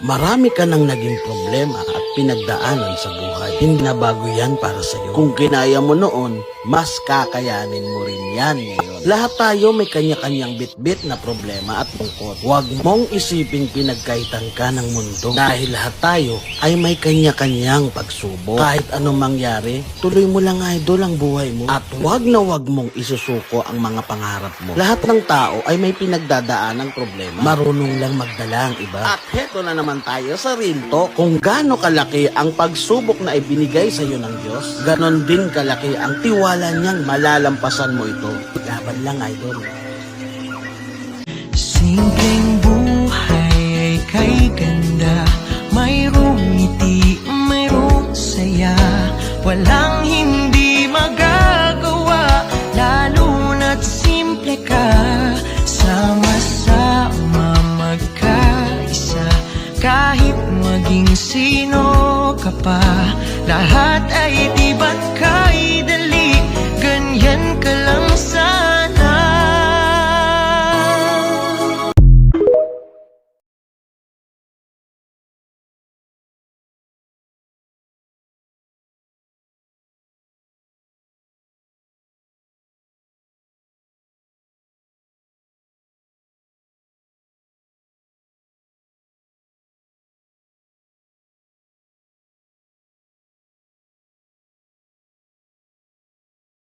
Marami ka nang naging problema at pinagdaanan sa buhay. Hindi na bago yan para sa'yo. Kung kinaya mo noon, mas kakayanin mo rin yan ngayon. Lahat tayo may kanya-kanyang bit-bit na problema at lungkot. Huwag mong isiping pinagkaitan ka ng mundo. Dahil lahat tayo ay may kanya-kanyang pagsubok. Kahit anong mangyari, tuloy mo lang idol ang buhay mo. At huwag na huwag mong isusuko ang mga pangarap mo. Lahat ng tao ay may pinagdadaan ng problema. Marunong lang magdala ang iba. At heto na naman tayo sa real talk. Kung gaano kalaki ang pagsubok na ibinigay sa iyo ng Diyos, ganon din kalaki ang tiwala niyang malalampasan mo ito. Laban lang idol. Simpleng buhay ay kay ganda, mayroong ngiti, mayroong saya. Walang hindi magagawa, lalo na't simple ka. Sama-sama magkaisa, kahit maging sino ka pa, lahat ay di ba't kaya.